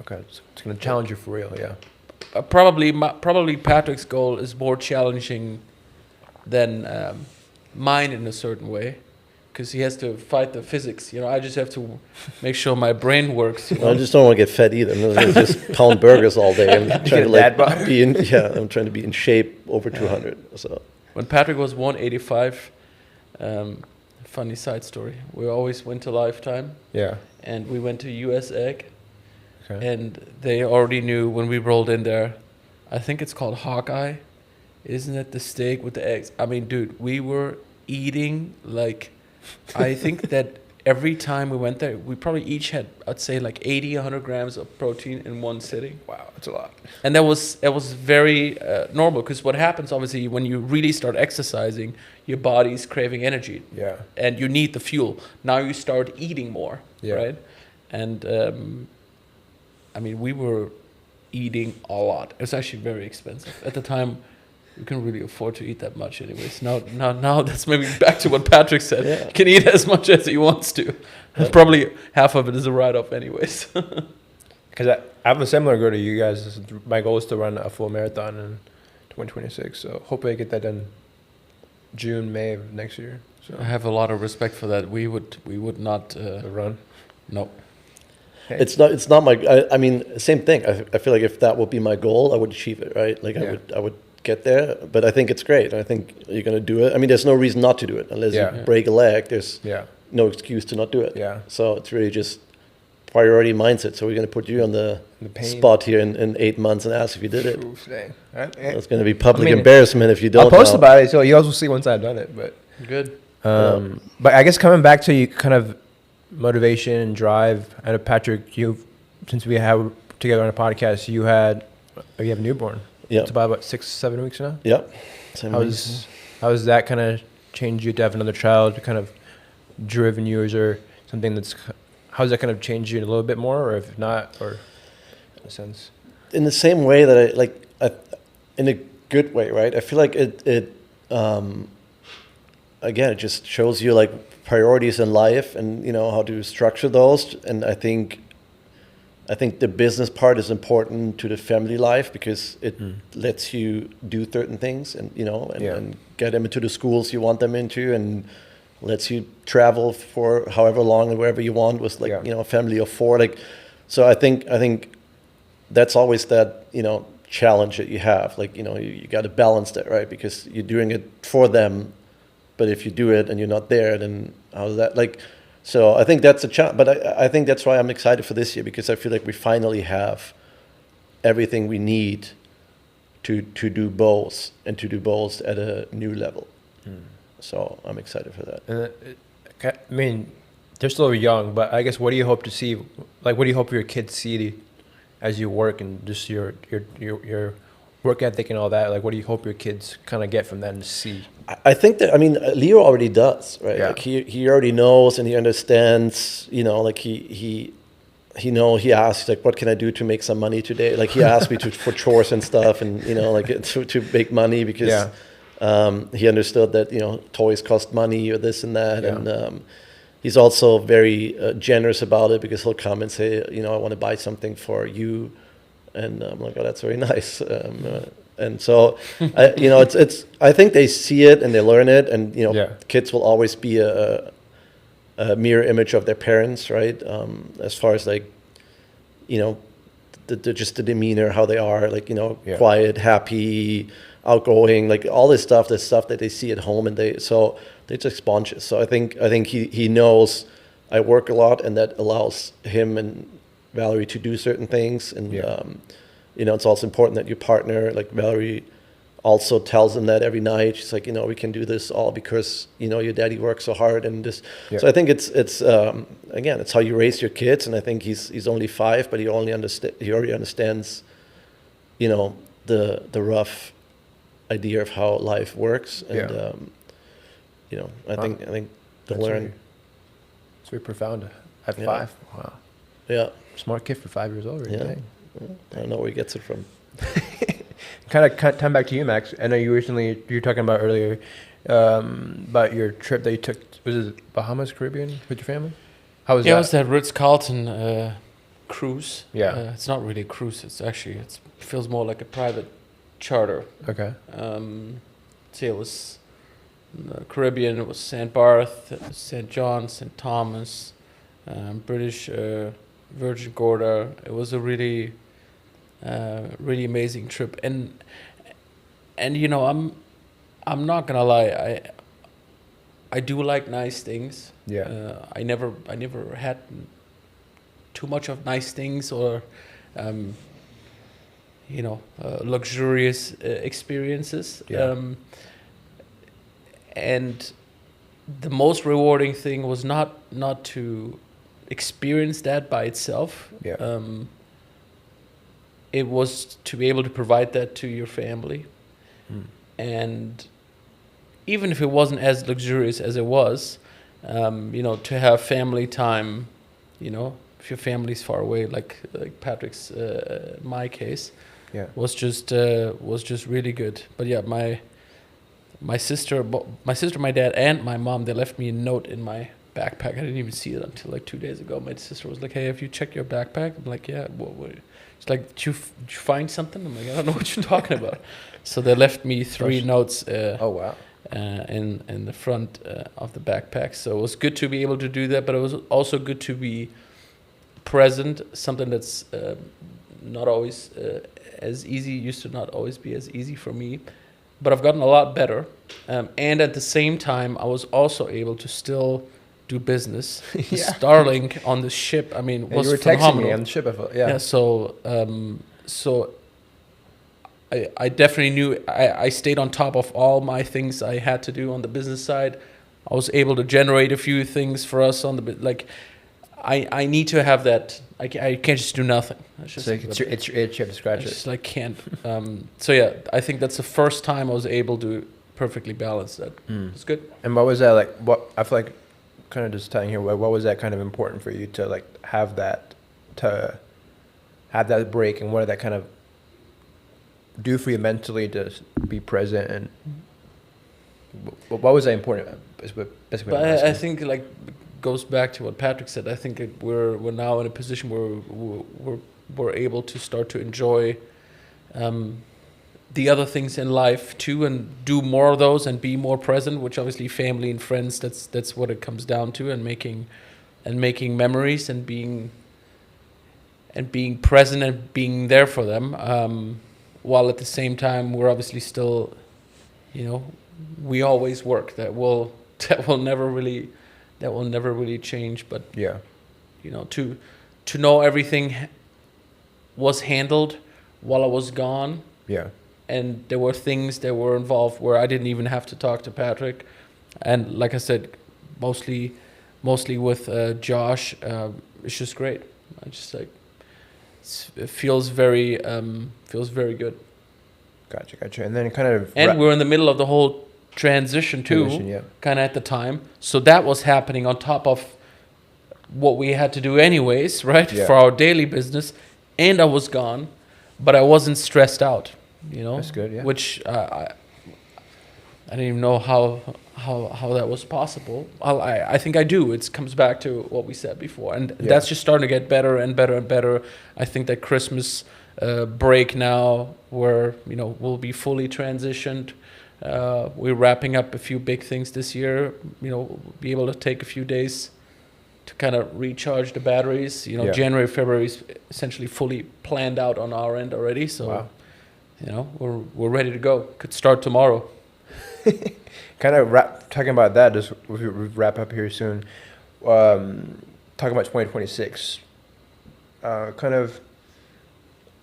Okay, so it's going to challenge you for real, yeah. Probably Patrick's goal is more challenging than mine in a certain way, because he has to fight the physics. I just have to make sure my brain works. I just don't want to get fat either. I'm not just pound burgers all day. I'm trying to I'm trying to be in shape over 200. So when Patrick was 185, funny side story. We always went to Lifetime. Yeah. And we went to US Egg. Okay. And they already knew when we rolled in there. I think it's called Hawkeye. Isn't it the steak with the eggs? I mean, dude, we were eating like, I think that every time we went there, we probably each had, I'd say like 80, 100 grams of protein in one sitting. Wow, that's a lot. And that was very normal, because what happens obviously when you really start exercising, your body's craving energy. Yeah. And you need the fuel. Now you start eating more, right? And I mean, we were eating a lot. It was actually very expensive. At the time, we couldn't really afford to eat that much anyways. Now that's maybe back to what Patrick said. Yeah. He can eat as much as he wants to. Probably half of it is a write-off anyways. Because I have a similar goal to you guys. My goal is to run a full marathon in 2026. So hopefully I get that done June, May of next year. So I have a lot of respect for that. We would not run. No. Hey. It's not my. I mean, same thing. I feel like if that would be my goal, I would achieve it. Right? Like I would get there. But I think it's great. I think you're gonna do it. I mean, there's no reason not to do it unless you break a leg. There's no excuse to not do it. Yeah. So it's really just priority mindset. So we're gonna put you on the spot here in 8 months and ask if you did it. It's gonna be public embarrassment if you don't. I'll post about it, so you guys will see once I've done it. But good. But I guess coming back to you, kind of motivation and drive. I know Patrick, since we have together on a podcast, you have a newborn. Yeah. It's about 6-7 weeks now. Yep. How's that kind of changed you to have another child? Kind of driven you, or is there something how's that kind of changed you a little bit more, or if not, or in a sense? In the same way that in a good way, right? I feel like it again, it just shows you like priorities in life and how to structure those. And I think the business part is important to the family life because it lets you do certain things and and get them into the schools you want them into, and lets you travel for however long and wherever you want with a family of 4. Like, so I think that's always that challenge that you have. Like you got to balance that, right? Because you're doing it for them. But if you do it and you're not there, then how's that? Like, so I think that's a challenge. But I think that's why I'm excited for this year, because I feel like we finally have everything we need to do both, and to do both at a new level. So I'm excited for that. And I mean, they're still young, but I guess what do you hope to see? Like, what do you hope your kids see as you work, and just your work ethic and all that? Like, what do you hope your kids kind of get from that and see? I think that, Leo already does, right? Yeah. Like he already knows and he understands, like he asks, like, what can I do to make some money today? Like he asked me for chores and stuff, and, like to make money, because he understood that, toys cost money or this and that. Yeah. And he's also very generous about it, because he'll come and say, I want to buy something for you. And I'm like, oh, that's very nice. And so, I think they see it and they learn it, and kids will always be a mirror image of their parents, right? As far as like, just the demeanor, how they are, like, quiet, happy, outgoing, like all this stuff, the stuff that they see at home, and they're just sponges. So I think he knows I work a lot, and that allows him and Valerie to do certain things, and it's also important that your partner, like Valerie, also tells him that every night. She's like, we can do this all because your daddy works so hard, and this. Yeah. So I think it's again, it's how you raise your kids, and I think he's only 5, but he already understands, the rough idea of how life works, and I think they'll learn. It's very profound. At 5, wow. Yeah. Smart kid for 5 years old. Right? Yeah. I don't know where he gets it from. Kind of time back to you, Max. I know you were talking about earlier about your trip that you took. Was it Bahamas, Caribbean with your family? How was that? Yeah, it was that Ritz-Carlton cruise. Yeah. It's not really a cruise. It feels more like a private charter. Okay. So it was Caribbean. It was St. Barth, St. John, St. Thomas, British Virgin Gorda. It was a really amazing trip, and I'm not gonna lie, I do like nice things. Yeah. I never had too much of nice things or luxurious experiences. Yeah. And the most rewarding thing was not to experience that by itself. Yeah. It was to be able to provide that to your family. Mm. And even if it wasn't as luxurious as it was, to have family time, if your family's far away, like Patrick's, my case, was just really good. But yeah, my sister, my dad, and my mom, they left me a note in my backpack. I didn't even see it until like 2 days ago. My sister was like, "Hey, have you checked your backpack?" I'm like, "Yeah." What? It's like, did you find something? I'm like, "I don't know what you're talking about." So they left me 3 notes. Oh wow. In the front of the backpack. So it was good to be able to do that, but it was also good to be present. Something that's not always as easy. Used to not always be as easy for me, but I've gotten a lot better. And at the same time, I was also able to still do business. Starlink on the ship, I mean, was you were phenomenal. texting me on the ship. So I definitely knew I stayed on top of all my things I had to do on the business side. I was able to generate a few things for us on the I need to have that. I can't just do nothing. It's your itch. You have to scratch it. Just can't. So yeah, I think that's the first time I was able to perfectly balance that. It's good. And what was that like? What I feel like, kind of just tying here. What was that kind of important for you to have that break, and what did that kind of do for you mentally to be present, and what was that important? But I think goes back to what Patrick said. I think we're now in a position where we're able to start to enjoy the other things in life too, and do more of those and be more present. Which obviously family and friends, that's what it comes down to, and making memories and being present and being there for them. While at the same time we're obviously still, we always work. That will never really change. But yeah, to know everything was handled while I was gone. Yeah. And there were things that were involved where I didn't even have to talk to Patrick, and like I said, mostly with Josh. It's just great. I just it feels very good. Gotcha. And then kind of. And we're in the middle of the whole transition too, kind of at the time. So that was happening on top of what we had to do anyways, right? Yeah. For our daily business, and I was gone, but I wasn't stressed out. That's good. Yeah. Which I didn't even know how that was possible. I think I do. It comes back to what we said before, and that's just starting to get better and better and better. I think that Christmas break now where, you know, we'll be fully transitioned. We're wrapping up a few big things this year, you know, be able to take a few days to kind of recharge the batteries. You know, January, February is essentially fully planned out on our end already. So, you know, we're ready to go. Could start tomorrow. Kind of talking about that, just we wrap up here soon. Talking about 2026. Kind of,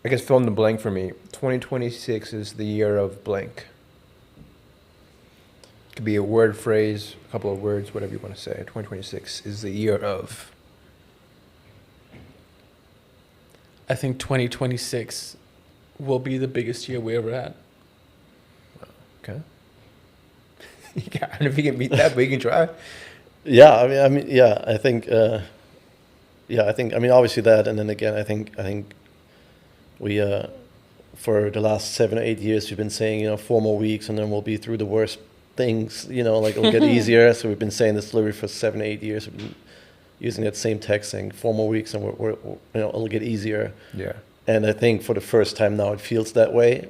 I guess, fill in the blank for me. 2026 is the year of blank. Could be a word, phrase, a couple of words, whatever you want to say. 2026 is the year of. I think 2026 will be the biggest year we ever had. Okay. I don't know if you can beat that, but you can try. Yeah, I mean, yeah, I think, I mean, obviously that, and then again, I think we, for the last 7 or 8 years, we've been saying, you know, 4 more weeks, and then we'll be through the worst things, you know, like it'll get easier. So we've been saying this literally for 7 or 8 years. We've been using that same text, saying 4 more weeks, and we're you know, it'll get easier. Yeah. And I think for the first time now, it feels that way,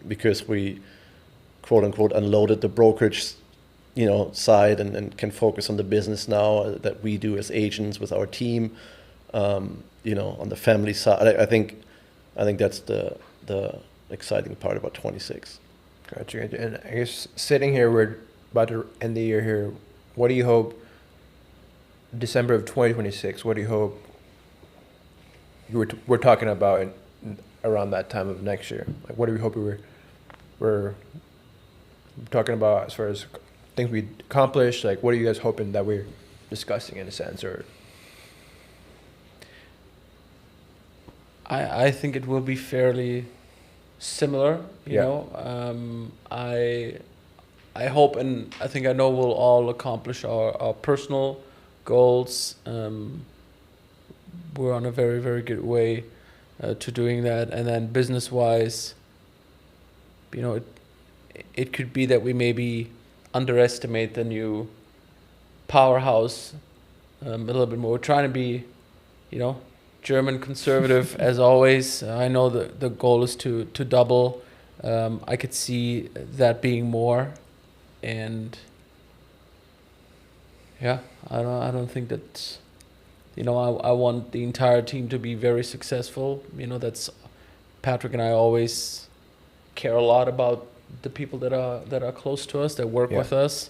because we, quote unquote, unloaded the brokerage, you know, side and can focus on the business now that we do as agents with our team, you know, on the family side. I think that's the exciting part about 26. Gotcha. And I guess sitting here, we're about to end the year here. What do you hope, December of 2026, what do you hope we're talking about around that time of next year? Like, what do we hope we're talking about as far as things we accomplished? Like, what are you guys hoping that we're discussing in a sense? Or I think it will be fairly similar, you know. I hope, and I think I know we'll all accomplish our personal goals. We're on a very, very good way to doing that. And then business-wise, you know, it could be that we maybe underestimate the new powerhouse a little bit more. We're trying to be, you know, German conservative as always. I know the goal is to double. I could see that being more, and yeah, I don't think that, you know, I want the entire team to be very successful. You know, that's Patrick and I always care a lot about the people that are close to us, that work with us.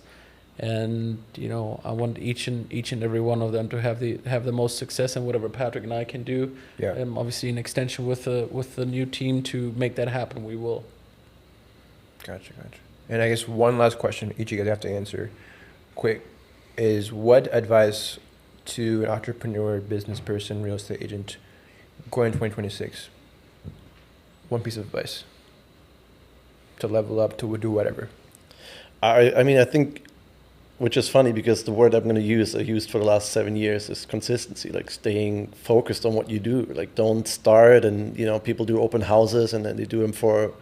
And, you know, I want each and every one of them to have the most success in whatever Patrick and I can do. Yeah. Obviously, in extension with the new team to make that happen, we will. Gotcha. And I guess one last question each of you guys have to answer quick is, what advice to an entrepreneur, business person, real estate agent going in 2026? One piece of advice to level up, to do whatever. I mean, I think, which is funny because the word I'm going to use, I used for the last 7 years, is consistency, like staying focused on what you do. Like, don't start, and, you know, people do open houses and then they do them for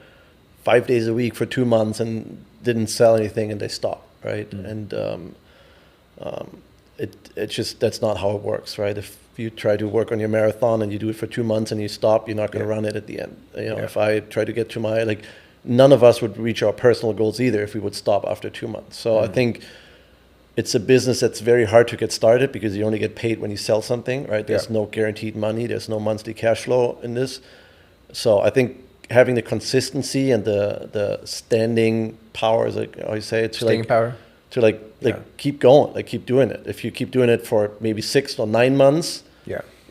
5 days a week for 2 months and didn't sell anything and they stop, right? And it's just, that's not how it works, right? If you try to work on your marathon and you do it for 2 months and you stop, you're not going to run it at the end. You know, if I try to get to my, like, none of us would reach our personal goals either if we would stop after 2 months. So I think it's a business that's very hard to get started because you only get paid when you sell something, right? There's no guaranteed money. There's no monthly cash flow in this. So I think having the consistency and the standing power, as I always say, to staying power, to keep going, like keep doing it. If you keep doing it for maybe 6 or 9 months,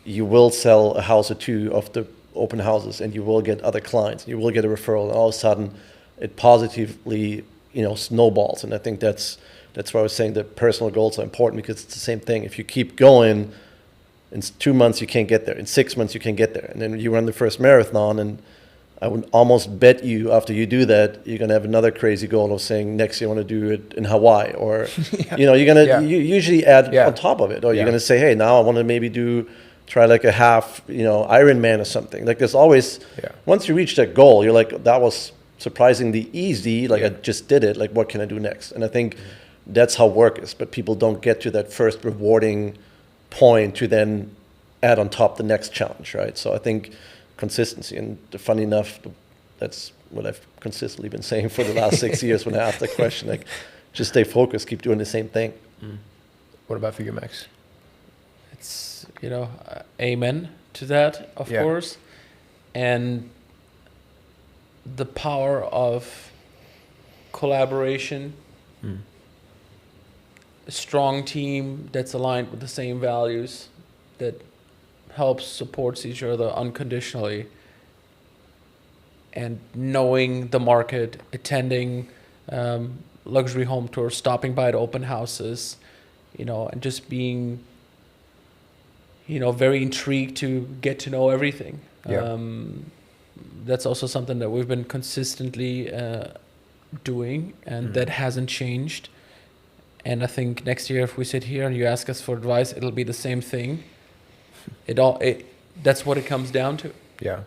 you will sell a house or two of the open houses, and you will get other clients. You will get a referral, and all of a sudden, it positively, you know, snowballs. And I think that's why I was saying that personal goals are important, because it's the same thing. If you keep going, in 2 months you can't get there. In 6 months you can get there, and then you run the first marathon. And I would almost bet you after you do that, you're gonna have another crazy goal of saying next year I want to do it in Hawaii, or you know, you're gonna you usually add on top of it, or you're gonna say, hey, now I want to maybe try like a half, you know, Ironman or something. Like, there's always, once you reach that goal, you're like, that was surprisingly easy. Like, I just did it. Like, what can I do next? And I think that's how work is. But people don't get to that first rewarding point to then add on top the next challenge, right? So I think consistency. And funny enough, that's what I've consistently been saying for the last 6 years when I ask the question, like, just stay focused, keep doing the same thing. What about for you, Max? It's, amen to that, of course. And the power of collaboration, a strong team that's aligned with the same values, that helps, supports each other unconditionally, and knowing the market, attending luxury home tours, stopping by the open houses, and just being, very intrigued to get to know everything. Yeah. That's also something that we've been consistently doing, and that hasn't changed. And I think next year, if we sit here and you ask us for advice, it'll be the same thing. That's what it comes down to. Yeah.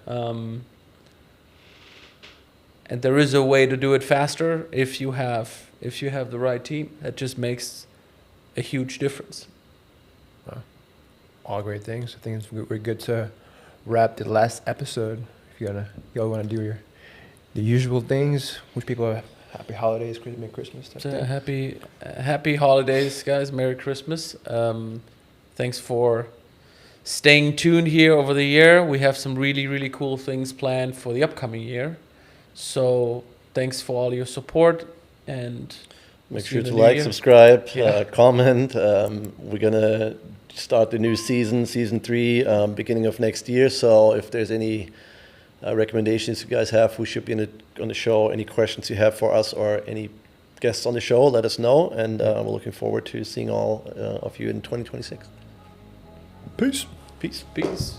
And there is a way to do it faster if you have the right team. That just makes a huge difference. All great things. I think we're good to wrap the last episode. If y'all want to do the usual things, wish people a happy holidays, Christmas. So happy holidays, guys. Merry Christmas. Thanks for staying tuned here over the year. We have some really, really cool things planned for the upcoming year. So thanks for all your support, and make sure to like, subscribe, comment. We're gonna start the new season 3, beginning of next year. So if there's any recommendations you guys have who should be on the show, any questions you have for us, or any guests on the show, let us know. And we're looking forward to seeing all of you in 2026. Peace. Peace. Peace.